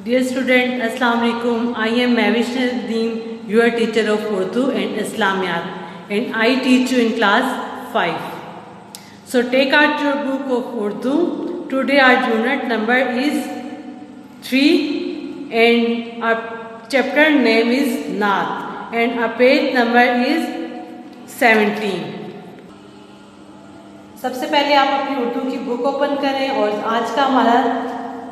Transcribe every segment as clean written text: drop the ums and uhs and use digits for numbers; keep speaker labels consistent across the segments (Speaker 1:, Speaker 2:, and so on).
Speaker 1: Dear student, Assalamu alaikum. I am Mavish Nadeem, your teacher of Urdu and Islamiyat, and I teach you in class 5. So take out your book of Urdu. Today our unit number is 3 and our chapter name is Naat and our page number is 17. सबसे पहले आप अपनी उर्दू की book open करें और आज का हमारा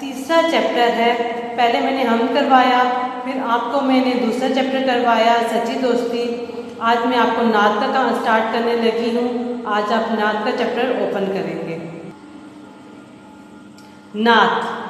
Speaker 1: तीसरा चैप्टर है। पहले मैंने हम करवाया, फिर आपको मैंने दूसरा चैप्टर करवाया सच्ची दोस्ती। आज मैं आपको नात का स्टार्ट करने लगी हूँ। आज आप नात का चैप्टर ओपन करेंगे। नात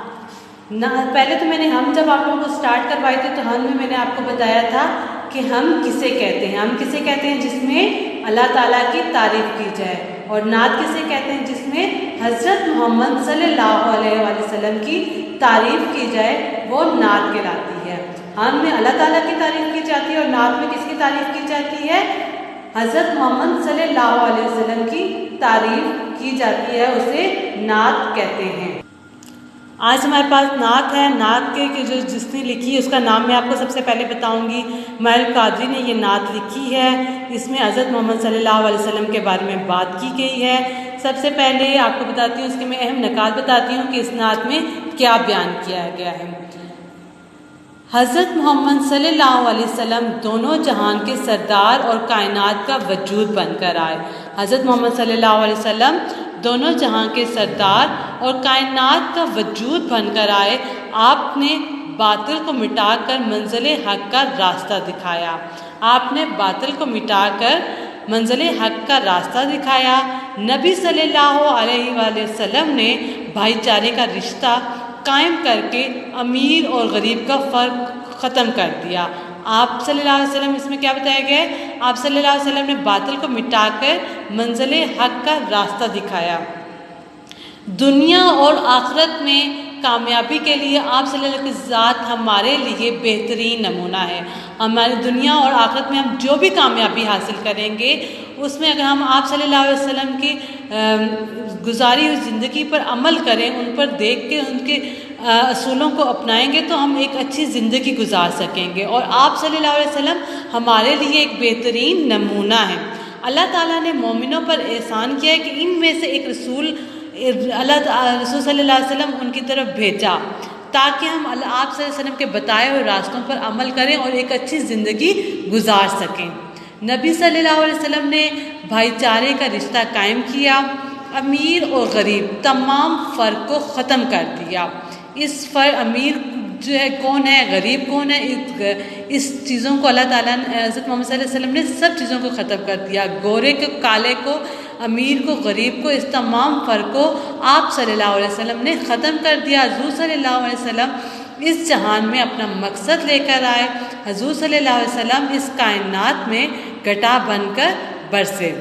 Speaker 1: पहले तो मैंने हम जब आप लोगों को स्टार्ट करवाई थी तो हम में मैंने आपको बताया था कि हम किसे कहते हैं। हम किसे कहते हैं जिसमें अल्लाह ताला की तारीफ़ की जाए, और नात किसे कहते हैं जिसमें हज़रत मोहम्मद सल्लल्लाहु अलैहि वसल्लम की तारीफ़ की जाए, वो नात कहलाती है। हम में अल्लाह ताला की तारीफ़ की जाती है और नात में किसकी तारीफ़ की जाती है? हज़रत मोहम्मद सल्लल्लाहु अलैहि वसल्लम की तारीफ़ की जाती है, उसे नात कहते हैं। आज हमारे पास नात है। नात के जो जिसने लिखी है उसका नाम मैं आपको सबसे पहले बताऊंगी। मौलवी कादरी ने ये नात लिखी है। इसमें हज़रत मोहम्मद सल्लल्लाहु अलैहि वसल्लम के बारे में बात की गई है। सबसे पहले आपको बताती हूँ, इसके मैं अहम नकात बताती हूँ कि इस नात में क्या बयान किया गया है। हज़रत मोहम्मद सल्लल्लाहु अलैहि वसल्लम दोनों जहान के सरदार और कायनात का वजूद बनकर आए। हज़रत मोहम्मद सल्लल्लाहु अलैहि वसल्लम दोनों जहां के सरदार और कायनात का वजूद बनकर आए। आपने बातिल को मिटाकर मंजिल हक़ का रास्ता दिखाया। आपने बातिल को मिटाकर मंजिल हक़ का रास्ता दिखाया। नबी सल्लल्लाहु अलैहि वसल्लम ने भाईचारे का रिश्ता कायम करके अमीर और गरीब का फ़र्क ख़त्म कर दिया। आप सल्लल्लाहु अलैहि वसल्लम, इसमें क्या बताया गया है? आप सल्लल्लाहु अलैहि वसल्लम ने बातिल को मिटाकर मंजिल हक़ का रास्ता दिखाया। दुनिया और आखिरत में कामयाबी के लिए आप सल्लल्लाहु अलैहि वसल्लम की ज़ात हमारे लिए बेहतरीन नमूना है। हमारी दुनिया और आखिरत में हम जो भी कामयाबी हासिल करेंगे उसमें अगर हम आप सल्लल्लाहु अलैहि वसल्लम की गुजारी हुई ज़िंदगी पर अमल करें, उन पर देख के उनके असूलों को अपनाएंगे तो हम एक अच्छी ज़िंदगी गुजार सकेंगे। और आप सल्लल्लाहु अलैहि वसल्लम हमारे लिए एक बेहतरीन नमूना है। अल्लाह ताला ने मोमिनों पर एहसान किया है कि इनमें से एक रसूल रसूल सल्लल्लाहु अलैहि वसल्लम उनकी तरफ भेजा ताकि हम आप सल्लल्लाहु अलैहि वसल्लम के बताए हुए रास्तों पर अमल करें और एक अच्छी ज़िंदगी गुजार सकें। नबी सल्लल्लाहु अलैहि वसल्लम ने भाईचारे का रिश्ता कायम किया। अमीर और गरीब तमाम फ़र्क को ख़त्म कर दिया। अमीर जो है कौन है, गरीब कौन है, इस चीज़ों को अल्लाह ताला ने हज़रत मोहम्मद सल्लल्लाहु अलैहि वसल्लम ने सब चीज़ों को ख़त्म कर दिया। गोरे को, काले को, अमीर को, गरीब को, इस तमाम फ़र्क को आप सल्लल्लाहु अलैहि वसल्लम ने ख़त्म कर दिया। हुज़ूर सल्लल्लाहु अलैहि वसल्लम इस जहान में अपना मकसद लेकर आए। हुज़ूर सल्लल्लाहु अलैहि वसल्लम इस कायनात में घटा बनकर बरसे।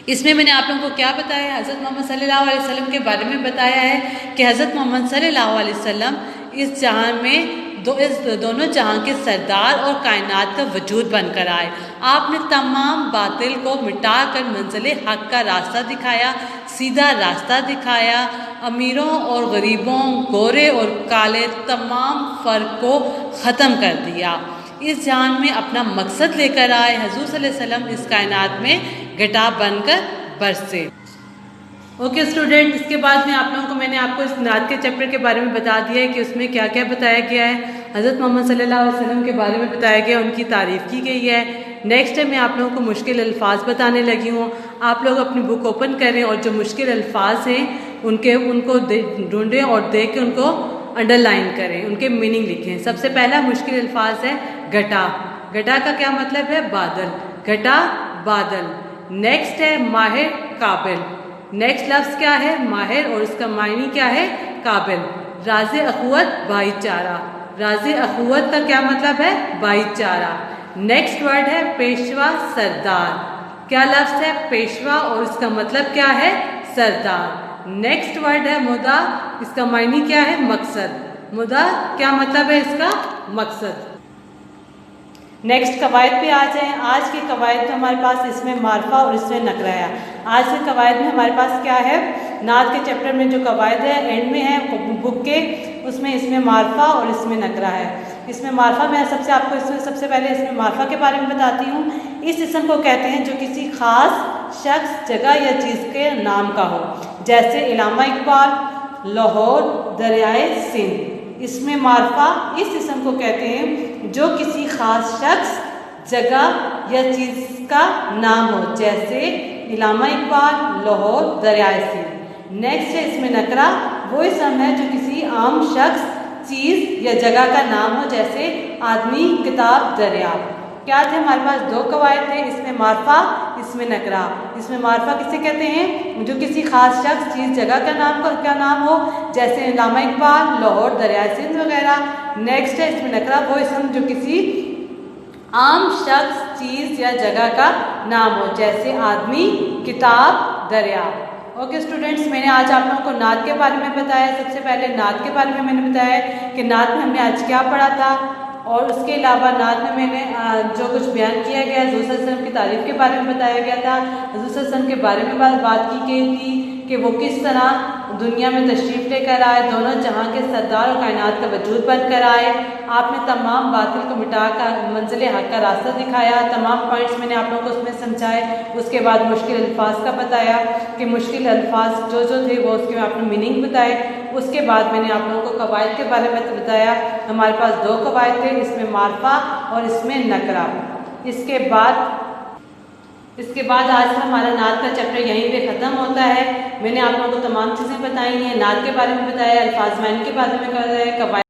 Speaker 1: इसमें मैंने आप लोगों को क्या बताया? हज़रत मोहम्मद सल्लल्लाहु अलैहि वसल्लम के बारे में बताया है कि हज़रत मोहम्मद सल्लल्लाहु अलैहि वसल्लम इस जहां में दोनों जहां के सरदार और कायनात का वजूद बनकर आए। आपने तमाम बातिल को मिटाकर मंजिल हक़ का रास्ता दिखाया, सीधा रास्ता दिखाया। अमीरों और गरीबों, गोरे और काले तमाम फ़र्क को ख़त्म कर दिया। इस जहान में अपना मकसद लेकर आए। हुज़ूर सल्लल्लाहु अलैहि वसल्लम इस कायनात में घटा बनकर बरसे। ओके स्टूडेंट, इसके बाद में आप लोगों को मैंने आपको इस नात के चैप्टर के बारे में बता दिया है कि उसमें क्या क्या बताया गया है। हज़रत मोहम्मद सल्लल्लाहु अलैहि वसल्लम के बारे में बताया गया, उनकी तारीफ़ की गई है। नेक्स्ट है मैं आप लोगों को मुश्किल अल्फाज बताने लगी हूँ। आप लोग अपनी बुक ओपन करें और जो मुश्किल अल्फाज हैं उनको ढूंढें और देख के उनको अंडरलाइन करें, उनके मीनिंग लिखें। सबसे पहला मुश्किल अल्फाज है घटा। घटा का क्या मतलब है? बादल। घटा बादल। नेक्स्ट है माहिर काबिल। नेक्स्ट लफ्ज़ क्या है? माहिर, और इसका मायनी क्या है? काबिल। राज़े अखुवत भाईचारा। राज़े अखुवत का क्या मतलब है? भाईचारा। नेक्स्ट वर्ड है पेशवा सरदार। क्या लफ्ज़ है? पेशवा, और इसका मतलब क्या है? सरदार। नेक्स्ट वर्ड है मुदा। इसका मायनी क्या है? मकसद। मुदा क्या मतलब है इसका? मकसद। नेक्स्ट कवायद पे आ जाएँ। आज के कवायद हमारे पास इसमें मारफा और इसमें नकराया। आज के कवायद में हमारे पास क्या है? नात के चैप्टर में जो कवायद है एंड में है बुक के, उसमें इसमें मारफा और इसमें नकरा है। इसमें मारफा मैं सबसे पहले इसमें मारफा के बारे में बताती हूँ। इस इसम को कहते हैं जो किसी खास शख्स, जगह या चीज़ के नाम का हो, जैसे इलामा इकबाल, लाहौर, दरियाए सिंध। इसमें मारफा इस इसम को कहते हैं जो किसी खास शख्स, जगह या चीज़ का नाम हो, जैसे इलामा इकबाल, लाहौर, दरियाए सिंध। नेक्स्ट है इसमें नकरा, वो इसम है जो किसी आम शख्स, चीज़ या जगह का नाम हो, जैसे आदमी, किताब, दरिया। क्या थे हमारे पास? दो कवायद थे, इसमें मारफा, इसमें नकरा। इसमें मारफा किसे कहते हैं? जो किसी खास शख्स, चीज़, जगह का नाम हो, जैसे इलामा इकबाल, लाहौर, दरियाए सिंध वगैरह। नेक्स्ट है इसमें नकरा, वो इसम जो किसी आम शख्स, चीज़ या जगह का नाम हो, जैसे आदमी, किताब, दरिया। ओके स्टूडेंट्स, मैंने आज आप लोगों को नात के बारे में बताया। सबसे पहले नात के बारे में मैंने बताया कि नात में हमने आज क्या पढ़ा था, और उसके अलावा नात में मैंने जो कुछ बयान किया गया, हुज़ूर सल्लल्लाहु अलैहि वसल्लम की तारीफ़ के बारे में बताया गया था। हुज़ूर सल्लल्लाहु अलैहि वसल्लम के बारे में बात की गई थी कि वो किस तरह दुनिया में तशरीफ़ लेकर आए, दोनों जहां के सरदार और कायनात का वजूद बनकर आए। आपने तमाम बातिल को मिटाकर मंजिल हक़ का रास्ता दिखाया। तमाम पॉइंट्स मैंने आप लोगों को उसमें समझाए। उसके बाद मुश्किल अल्फाज का बताया कि मुश्किल अल्फाज जो थे वो उसके आपने मीनिंग बताए। उसके बाद मैंने आप लोगों को कवायद के बारे में बताया। हमारे पास दो कवायद थे, इसमें मारफा और इसमें नकरा। इसके बाद आज हमारा नात का चैप्टर यहीं पे ख़त्म होता है। मैंने आप लोगों को तमाम चीज़ें बताई हैं, नात के बारे में बताया, अल्फाज मायने के बारे में बताया, कवायद